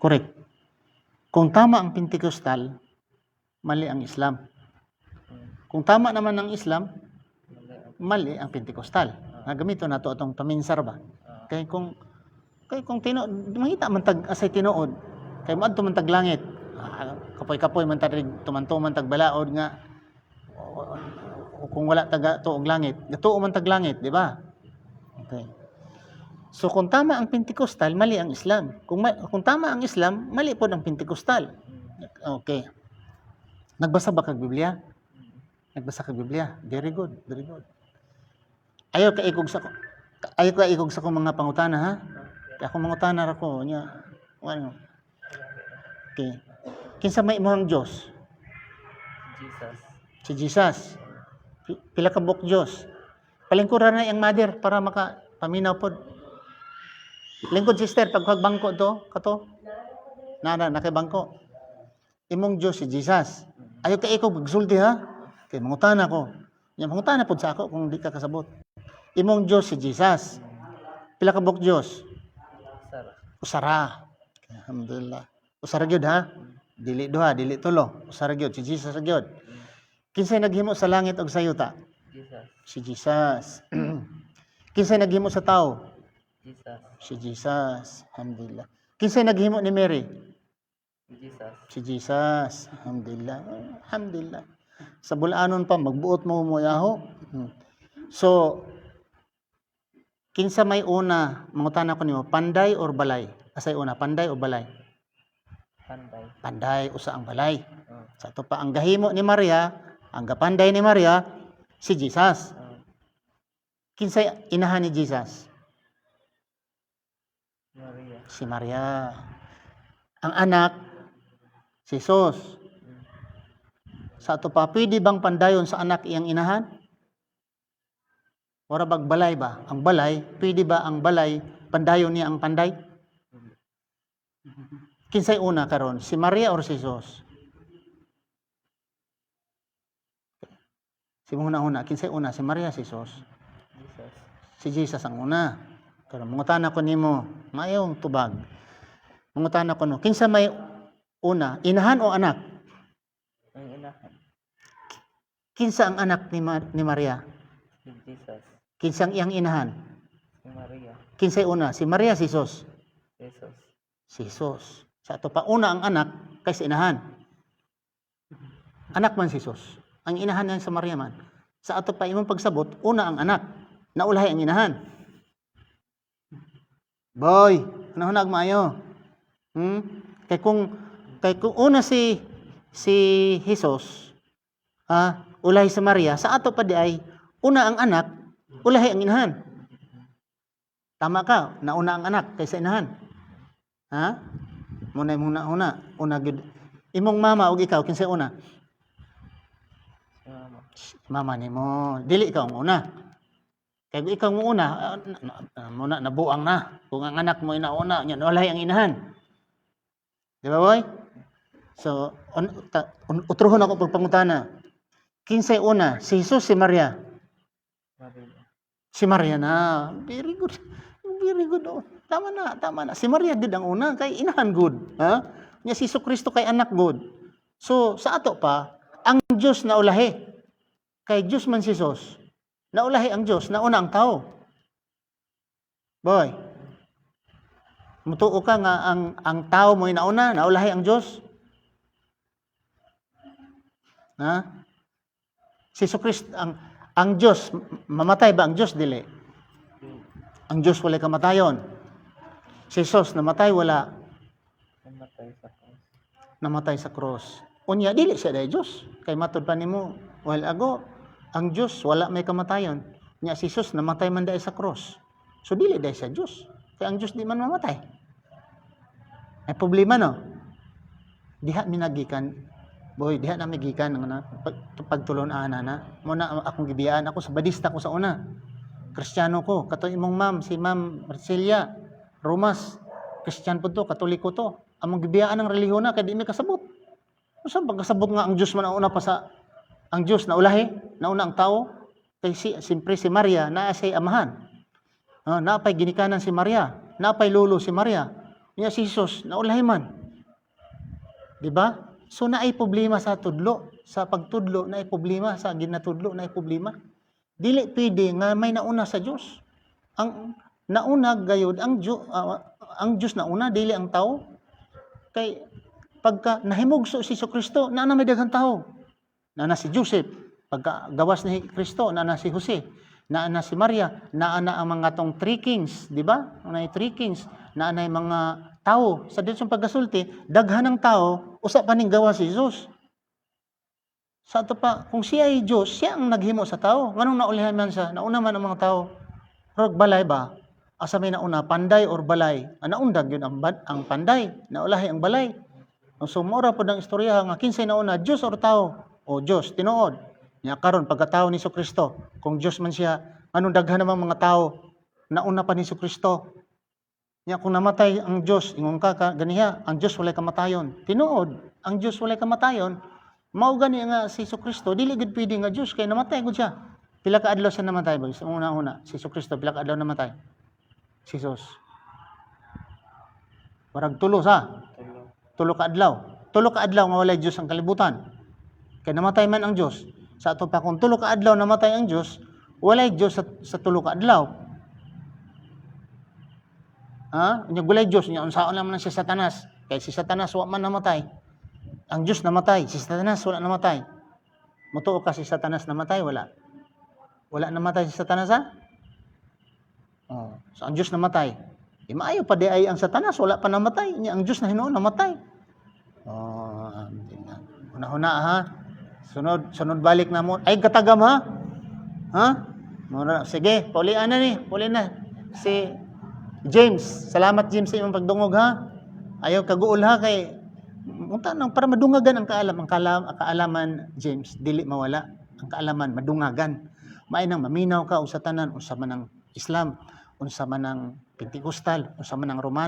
Correct. Kung tama ang Pentecostal, mali ang Islam. Kung tama naman ang Islam, mali ang Pentecostal. Gamito na to atong paminsar ba. Kay kung mangita man tag asay tinuod, kay moadto man tag langit. Kapoy-kapoy man tag tumanto man tag balaod nga kung wala taga tuog langit, gatuo man tag langit, di ba? Okay. So kung tama ang Pentecostal, mali ang Islam. Kung tama ang Islam, mali po ang Pentecostal. Okay. Nagbasa ba kag Biblia? Nagbasa kag Biblia? Very good, very good. Ayaw ka ikog sa kong mga pangutana, ha? Kaya akong mangutana ra ko nya. Ano? Okay. Kinsa may imong Dios? Jesus. Si Jesus. Pila ka buok Dios. Palingkuran na ang mother para maka paminaw pod. Lingkod sister pag bangko to, kato. Nana kay bangko. Imong Dios si Jesus. Ayaw ka ikaw magsulti, ha? Kay mangutana ko. Nya mangutana pod sa ako kung di ka kasabot. Imong Dios si Jesus. Pila ka buok Dios? Usara. Alhamdulillah. Usara gyud, ha? Dili duha, dili tulo. Usara gyud si Jesus ra gyud. Kinsay naghimo sa langit ug sa yuta? Jesus. Si Jesus. Kinsay naghimo sa tao? Jesus. Si Jesus. Alhamdulillah. Kinsay naghimo ni Mary? Jesus. Si Jesus. Alhamdulillah. Alhamdulillah. Sa bulanon pa magbuot mo yaho. So kinsa may una, mangutana ko nimo, panday or balay? Asay una, panday o balay? Panday. Panday usa ang balay. Sa to pa ang gahimo ni Maria, ang gapanday ni Maria si Jesus. Kinsay inahan ni Jesus? Maria. Si Maria. Ang anak si Jesus. Sa to pa pwede bang pandayon sa anak iyang inahan? Ora bag balay ba? Ang balay, pwede ba ang balay pandayon niya ang panday? Kinsay una karon, si Maria or si Jesus? Si una, kinsay una, si Maria, si Jesus? Jesus. Si Jesus ang una. Karon mangutana ko nimo, mayong tubag. Mangutana ko no, kinsa may una, inahan o anak? Ang inahan. Kinsa ang anak ni Maria? Si Jesus. Kinsa ang iyang inahan? Si Maria. Kinsay una, si Maria, si Jesus? Jesus. Si Jesus. Sa ato pa una ang anak kaysa inahan. Anak man si Jesus. Ang inahan niya sa Maria man. Sa ato pa imong pagsabot, una ang anak, naulahay ang inahan. Boy, hunag maayo. Kay kung una si Jesus, ulahi sa Maria, sa ato pa di ay una ang anak, ulahi ang inahan. Tama ka, nauna ang anak kaysa inahan. Ha? Una gud. Imong mama ug ikaw kinsay una? Si Mama. Mama nimo. Dili ikaw ang una. Kay kung ikaw mo una, muna nabuang na. Kung ang anak mo inauna, nya walay ang inahan. Di ba, boy? So, utrohon ako pagpangutana. Kinsay una? Si Jesus, si Maria? Maria. Si Maria na. Very good. Very good. Oh. Tama na. Si Maria gud ang una kay inahan good. Ha? Nya si Kristo kay anak good. So, sa ato pa, ang Dios na ulahi. Kay Dios man si Jesus. Naulahi ang Dios, nauna ang tao. Boy. Mutuo ka nga ang tao mo nauna, naulahi ang Dios. Ha? Si Kristo ang Dios, mamatay ba ang Dios dili? Ang Dios wala kamatayon. Si Jesus namatay wala. Namatay sa cross. Unya dili siya dai Dios. Kay matud pa nimo while ago, ang Dios wala may kamatayon. Nya si Jesus namatay man dai sa cross. So dili dai siya Dios. Kay ang Dios di man mamatay. Ay problema no. Diha minagikan. Boy, diha na migikan nga pagtulon ana na. Muna akong gibiyaan ako sa badista ko sa una. Kristiyano ko, kato imong ma'am, si Ma'am Marcelia Romas, Kristiyano po to, Katoliko to. Among gibiyaan ng relihiyon na, kaya di may kasabot. Saan pagkasabot nga ang Diyos man nauna pa sa, ang Diyos na ulahi, nauna ang tao, kay siyempre si Maria, naa siya amahan. Naapay ginikanan si Maria, naapay lolo si Maria. Nya si Jesus naulahi man. Di ba? So naay problema sa tudlo, sa pagtudlo naay problema, sa ginatudlo naay problema. Dili pwede nga may nauna sa Dios. Ang nauna gayud ang Dios nauna dili ang tao. Kay pagka nahimugso si Kristo, naa na may daghang tao. Naa na si Joseph, pagka gawas ni Kristo, naa na si Jose, naa na si Maria, naa na ang mga tong three kings, di ba? Ang three kings, naa na yung mga tao sa ditsong pagkasulti, daghan ng tao, usa pa ning gawa si Jesus. Sa ato pa, kung siya ay Diyos, siya ang naghimo sa tao. Nganong naulihan man siya? Nauna man ang mga tao. Pero balay ba? Asa may nauna, panday or balay? Naundag yun ang panday. Naulahi ang balay. So, maura po ng istorya nga, kinsay nauna, Diyos or tao? O Diyos, tinuod. Nya karon pagkatao ni Kristo, kung Diyos man siya, anong daghan namang mga tao, nauna pa ni Kristo. Nya kung namatay ang Diyos, ingon ka ganiha, ang Diyos walay kamatayon. Tinuod, ang Diyos walay kamatayon, mao gani nga si Kristo, dili gid pwede nga Diyos, kay namatay gud siya. Pila ka adlaw siya namatay, boys? Una-una, si Kristo, pila ka adlaw namatay? Si Jesus. Barag tulo sa? Tulo. Tulo ka adlaw nga walay Diyos ang kalibutan. Kay namatay man ang Diyos. Sa ato pa kung tulo ka adlaw namatay ang Diyos, walay Diyos sa tulo ka adlaw. Ha? Nya gulay Diyos, nya unsaon naman si Satanas. Kay si Satanas wa man namatay. Ang Diyos namatay, si Satanas wala namatay. Mutuo ka si Satanas namatay, wala. Wala namatay si Satanas ha? Oh, so ang Diyos namatay. Di maayo pa di ay ang Satanas wala pa namatay. Nya ang Diyos na Hinuon namatay. Oh, una-una ha. Sunod balik na mo. Ay katagam ha? Ha? Sige, paulian na ni. Paulian na. Si James, salamat James sa imong pagdungog ha. Ayaw kaguol ha kay unta nang para madungagan ang kaalaman James, dili mawala ang kaalaman, madungagan. Maay nang maminaw ka usa tanan, unsa man ang Islam, unsa man ang Pentecostal, unsa man ang Romano.